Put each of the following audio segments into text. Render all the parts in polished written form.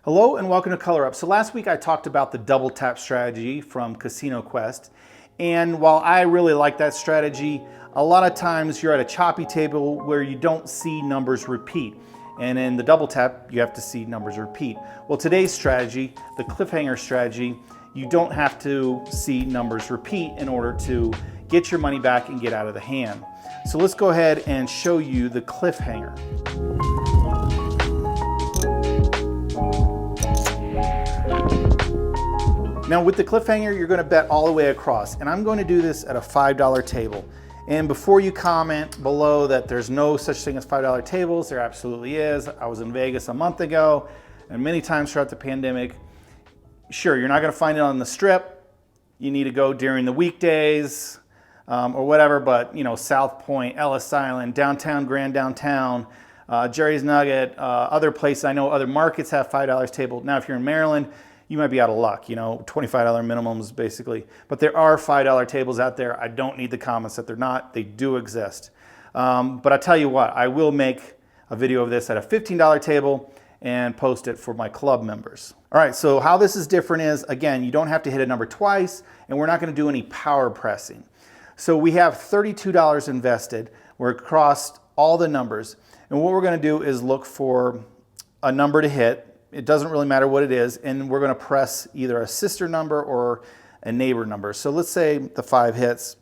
Hello and welcome to Color Up. So last week I talked about the double tap strategy from Casino Quest. And while I really like that strategy, a lot of times you're at a choppy table where you don't see numbers repeat. And in the double tap, you have to see numbers repeat. Well, today's strategy, the cliffhanger strategy, you don't have to see numbers repeat in order to get your money back and get out of the hand. So let's go ahead and show you the cliffhanger. Now with the cliffhanger, you're going to bet all the way across, and I'm going to do this at a $5 table. And before you comment below that there's no such thing as $5 tables, there absolutely is. I was in Vegas a month ago, and many times throughout the pandemic. Sure, you're not going to find it on the Strip. You need to go during the weekdays or whatever, but you know, South Point, Ellis Island, downtown, Grand Downtown, Jerry's Nugget, other places. I know other markets have $5 table. Now, if you're in Maryland, you might be out of luck, you know, $25 minimums basically. But there are $5 tables out there. I don't need the comments that they're not. They do exist. But I tell you what, I will make a video of this at a $15 table and post it for my club members. All right, so how this is different is, again, you don't have to hit a number twice, and we're not gonna do any power pressing. So we have $32 invested. We're across all the numbers. And what we're gonna do is look for a number to hit. It doesn't really matter what it is, and we're going to press either a sister number or a neighbor number. So let's say the 5 hits.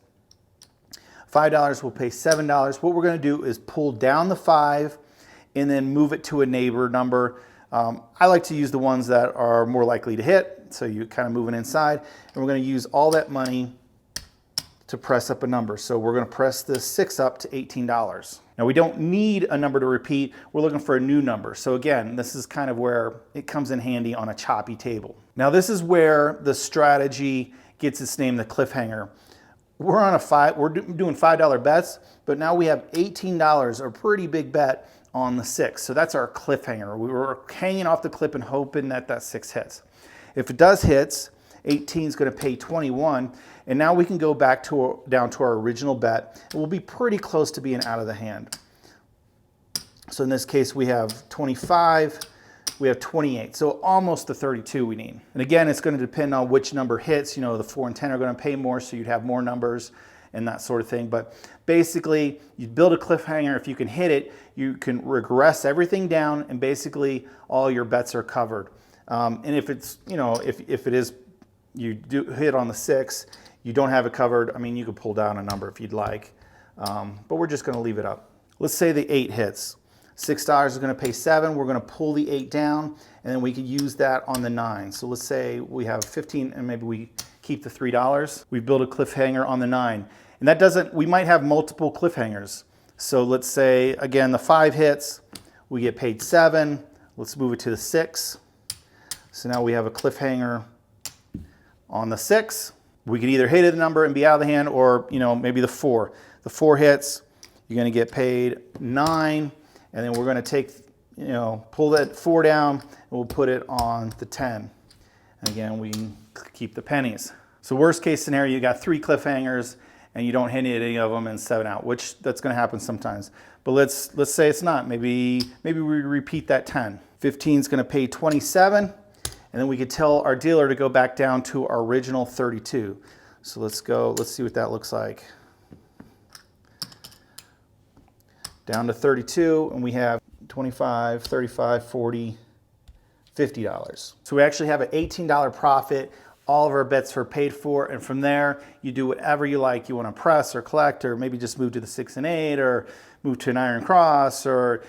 $5 will pay $7. What we're going to do is pull down the 5 and then move it to a neighbor number. I like to use the ones that are more likely to hit, so you're kind of moving inside. And we're going to use all that money to press up a number. So we're going to press this 6 up to $18. Now we don't need a number to repeat, we're looking for a new number. So again, this is kind of where it comes in handy on a choppy table. Now this is where the strategy gets its name, the cliffhanger. We're doing $5 bets, but now we have $18, a pretty big bet on the 6. So that's our cliffhanger. We were hanging off the cliff and hoping that that 6 hits. If it does hits, 18 is going to pay 21, and now we can go back down to our original bet, and we'll be pretty close to being out of the hand. So in this case, we have 25, we have 28, so almost the 32 we need. And again, it's going to depend on which number hits. You know, the 4 and 10 are going to pay more, so you'd have more numbers and that sort of thing. But basically, you build a cliffhanger. If you can hit it, you can regress everything down, and basically all your bets are covered. And if it's, you know, if it is, you do hit on the 6, you don't have it covered, I mean, you could pull down a number if you'd like, but we're just gonna leave it up. Let's say the 8 hits. $6 is gonna pay 7, we're gonna pull the 8 down, and then we could use that on the 9. So let's say we have 15, and maybe we keep the $3. We build a cliffhanger on the 9. And that doesn't, we might have multiple cliffhangers. So let's say, again, the 5 hits, we get paid 7. Let's move it to the 6. So now we have a cliffhanger on the 6. We could either hit the number and be out of the hand, or you know, maybe the 4. The 4 hits, you're going to get paid 9, and then we're going to take, you know, pull that 4 down, and we'll put it on the 10. And again, we can keep the pennies. So worst case scenario, you got 3 cliffhangers, and you don't hit any of them and 7 out, which that's going to happen sometimes. But let's say it's not. Maybe we repeat that 10. 15 is going to pay 27. And then we could tell our dealer to go back down to our original 32. So let's see what that looks like. Down to 32, and we have 25, 35, 40, $50. So we actually have an $18 profit. All of our bets are paid for, and from there, you do whatever you like. You want to press or collect, or maybe just move to the 6 and 8, or move to an iron cross, or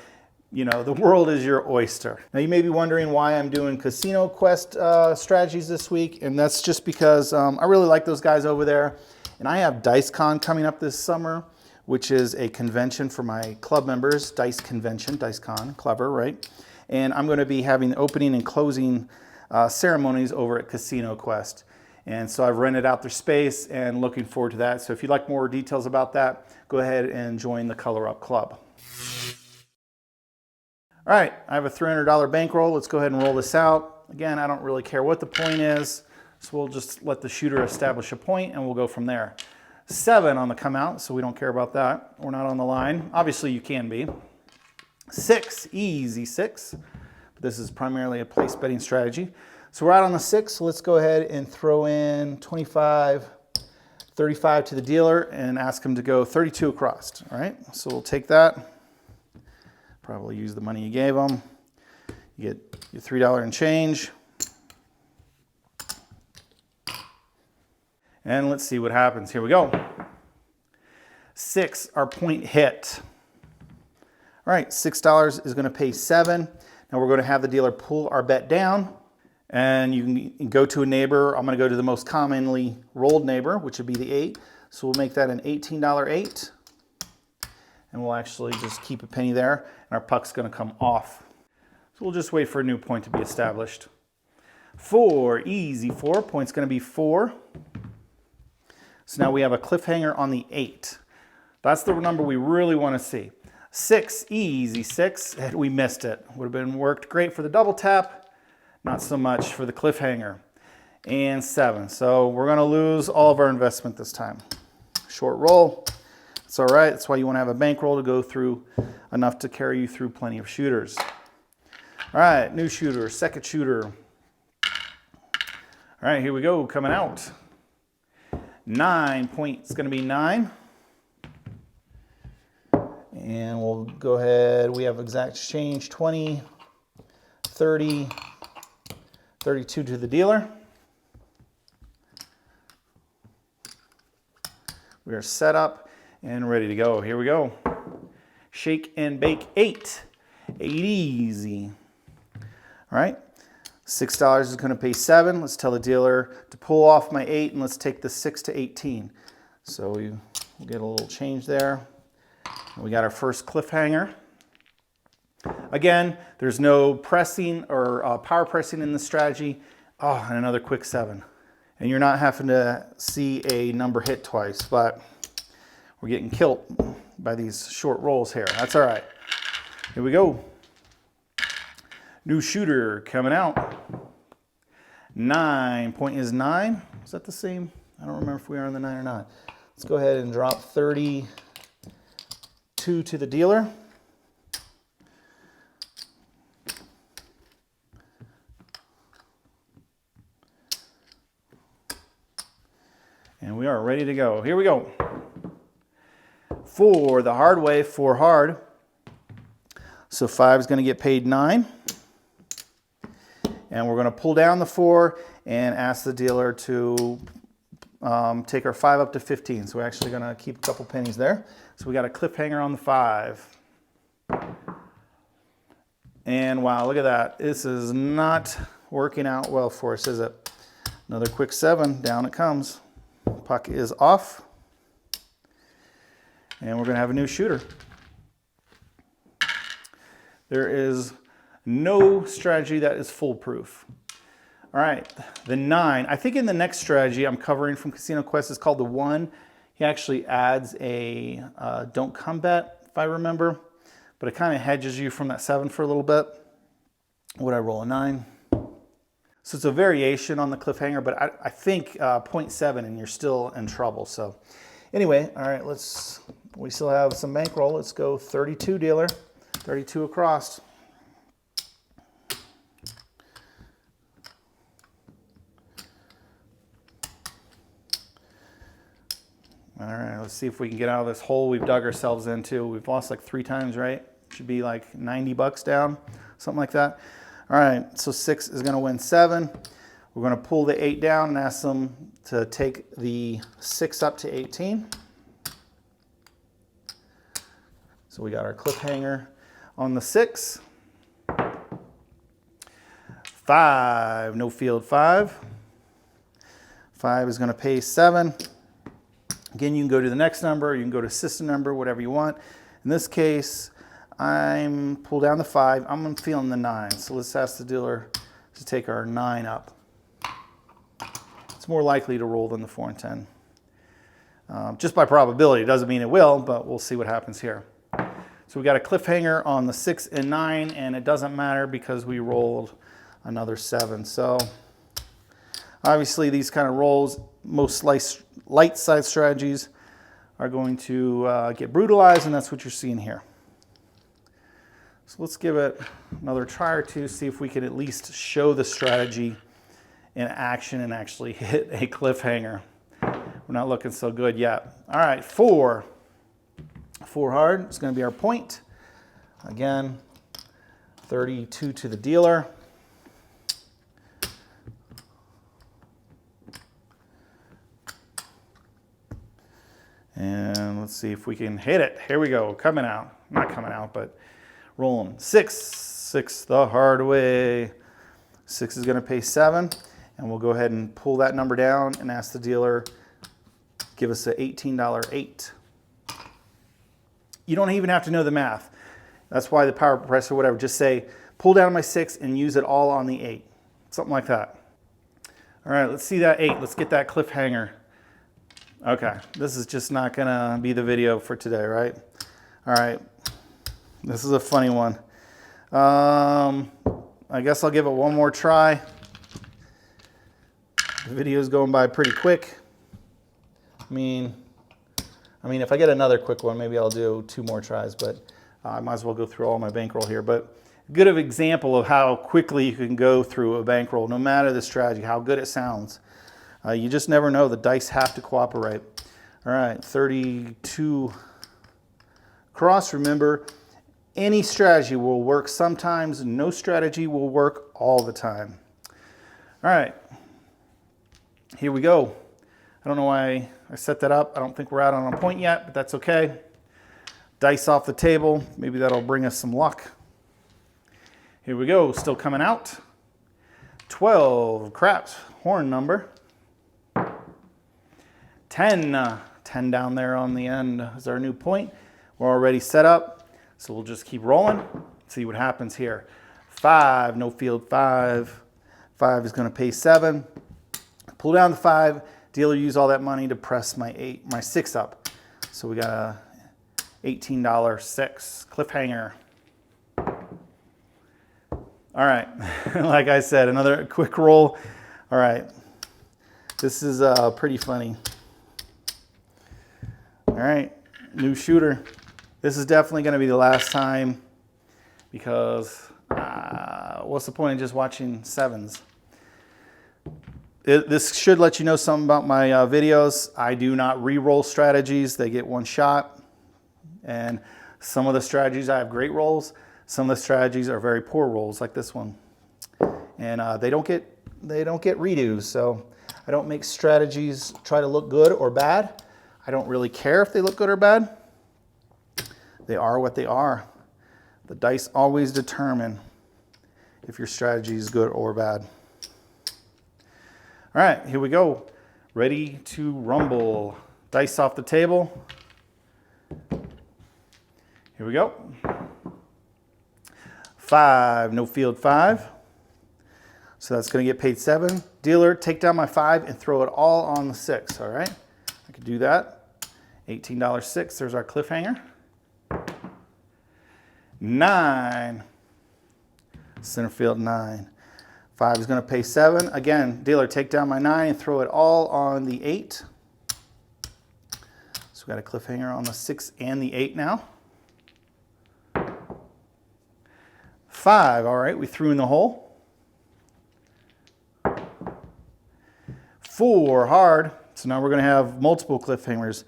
you know, the world is your oyster. Now you may be wondering why I'm doing Casino Quest strategies this week, and that's just because I really like those guys over there. And I have DiceCon coming up this summer, which is a convention for my club members, Dice Convention, DiceCon, clever, right? And I'm going to be having opening and closing ceremonies over at Casino Quest. And so I've rented out their space and looking forward to that. So if you'd like more details about that, go ahead and join the Color Up Club. All right, I have a $300 bankroll. Let's go ahead and roll this out. Again, I don't really care what the point is, so we'll just let the shooter establish a point and we'll go from there. 7 on the come out, so we don't care about that. We're not on the line. Obviously, you can be. 6, easy 6. but this is primarily a place betting strategy. So we're out on the 6, so let's go ahead and throw in 25, 35 to the dealer and ask him to go 32 across, all right? So we'll take that, probably use the money you gave him. You get your $3 and change. And let's see what happens. Here we go. 6, our point hit. All right, $6 is gonna pay 7. Now we're gonna have the dealer pull our bet down, and you can go to a neighbor. I'm gonna go to the most commonly rolled neighbor, which would be the 8. So we'll make that an $18 8. And we'll actually just keep a penny there, and our puck's gonna come off. So we'll just wait for a new point to be established. 4, easy 4, point's gonna be 4. So now we have a cliffhanger on the 8. That's the number we really wanna see. 6, easy 6, and we missed it. Would have been worked great for the double tap, not so much for the cliffhanger. And 7, so we're gonna lose all of our investment this time. Short roll, it's all right. That's why you wanna have a bankroll to go through enough to carry you through plenty of shooters. All right, new shooter, second shooter. All right, here we go, coming out. 9 points, gonna be 9. And we'll go ahead, we have exact change, 20, 30, 32 to the dealer. We are set up and ready to go. Here we go. Shake and bake 8. 8 easy. All right, $6 is gonna pay 7. Let's tell the dealer to pull off my 8 and let's take the 6 to 18. So we'll get a little change there. We got our first cliffhanger. Again, there's no pressing or power pressing in this strategy. Oh, and another quick 7. And you're not having to see a number hit twice, but we're getting killed by these short rolls here. That's all right. Here we go. New shooter coming out. 9, point is 9. Is that the same? I don't remember if we are on the 9 or not. Let's go ahead and drop 32 to the dealer. And we are ready to go. Here we go. For the hard way, 4 hard. So 5 is going to get paid 9. And we're going to pull down the 4 and ask the dealer to take our 5 up to 15. So we're actually going to keep a couple pennies there. So we got a cliffhanger on the 5. And wow, look at that. This is not working out well for us, is it? Another quick 7, down it comes. Puck is off. And we're going to have a new shooter. There is no strategy that is foolproof. All right, the 9. I think in the next strategy I'm covering from Casino Quest is called the 1. He actually adds a don't come bet, if I remember. But it kind of hedges you from that 7 for a little bit. Would I roll a 9? So it's a variation on the cliffhanger, but I think 0.7 and you're still in trouble. So anyway, all right, we still have some bankroll. Let's go 32 dealer, 32 across. All right, let's see if we can get out of this hole we've dug ourselves into. We've lost like 3 times, right? Should be like 90 bucks down, something like that. All right, so 6 is gonna win 7. We're gonna pull the 8 down and ask them to take the 6 up to 18. So we got our cliffhanger on the 6. 5, no field 5. 5 is gonna pay 7. Again, you can go to the next number, you can go to system number, whatever you want. In this case, I'm pull down the 5, I'm feeling the 9. So let's ask the dealer to take our 9 up. It's more likely to roll than the 4 and 10. Just by probability, doesn't mean it will, but we'll see what happens here. So we got a cliffhanger on the 6 and 9, and it doesn't matter because we rolled another 7. So obviously these kind of rolls, most light side strategies are going to get brutalized, and that's what you're seeing here. So let's give it another try or two, see if we can at least show the strategy in action and actually hit a cliffhanger. We're not looking so good yet. All right, 4. 4 hard, it's gonna be our point. Again, 32 to the dealer. And let's see if we can hit it. Here we go, coming out. Not coming out, but rolling. 6, 6 the hard way. 6 is gonna pay 7, and we'll go ahead and pull that number down and ask the dealer, give us an $18 8. You don't even have to know the math. That's why the power press or whatever, just say, pull down my 6 and use it all on the 8. Something like that. All right, let's see that 8. Let's get that cliffhanger. Okay, this is just not gonna be the video for today, right? All right, this is a funny one. I guess I'll give it one more try. The video's going by pretty quick. I mean, if I get another quick one, maybe I'll do 2 more tries, but I might as well go through all my bankroll here. But good of example of how quickly you can go through a bankroll, no matter the strategy, how good it sounds. You just never know. The dice have to cooperate. All right, 32 cross. Remember, any strategy will work sometimes. No strategy will work all the time. All right, here we go. I don't know why I set that up. I don't think we're out on a point yet, but that's okay. Dice off the table. Maybe that'll bring us some luck. Here we go, still coming out. 12, craps, horn number. 10, 10 down there on the end is our new point. We're already set up, so we'll just keep rolling, see what happens here. 5, no field 5. 5 is gonna pay 7. Pull down the 5. Dealer used all that money to press my 6 up. So we got a $18 6 cliffhanger. All right, like I said, another quick roll. All right, this is pretty funny. All right, new shooter. This is definitely gonna be the last time because what's the point of just watching 7s? This should let you know something about my videos. I do not re-roll strategies. They get one shot. And some of the strategies, I have great rolls. Some of the strategies are very poor rolls, like this one. And they don't get redos. So I don't make strategies try to look good or bad. I don't really care if they look good or bad. They are what they are. The dice always determine if your strategy is good or bad. All right, here we go. Ready to rumble. Dice off the table. Here we go. 5, no field 5. So that's gonna get paid 7. Dealer, take down my 5 and throw it all on the 6, all right? I could do that. $18 6, there's our cliffhanger. 9, center field 9. 5 is gonna pay 7. Again, dealer, take down my 9 and throw it all on the 8. So we got a cliffhanger on the 6 and the 8 now. 5, all right, we threw in the hole. 4, hard. So now we're gonna have multiple cliffhangers.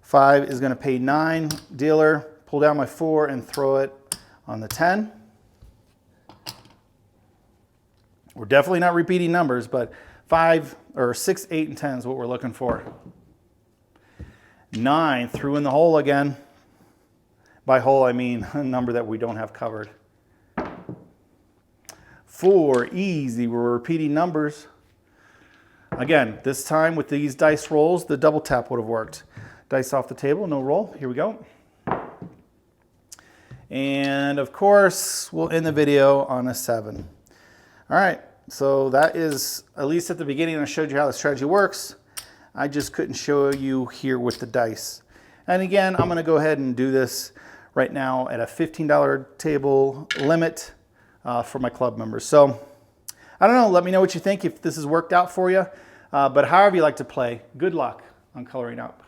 5 is gonna pay 9. Dealer, pull down my 4 and throw it on the 10. We're definitely not repeating numbers, but 5 or 6, 8, and 10 is what we're looking for. 9, threw in the hole again. By hole, I mean a number that we don't have covered. 4, easy, we're repeating numbers. Again, this time with these dice rolls, the double tap would have worked. Dice off the table, no roll, here we go. And of course, we'll end the video on a 7. All right, so that is, at least at the beginning, I showed you how the strategy works. I just couldn't show you here with the dice. And again, I'm gonna go ahead and do this right now at a $15 table limit for my club members. So I don't know, let me know what you think, if this has worked out for you. But however you like to play, good luck on coloring up.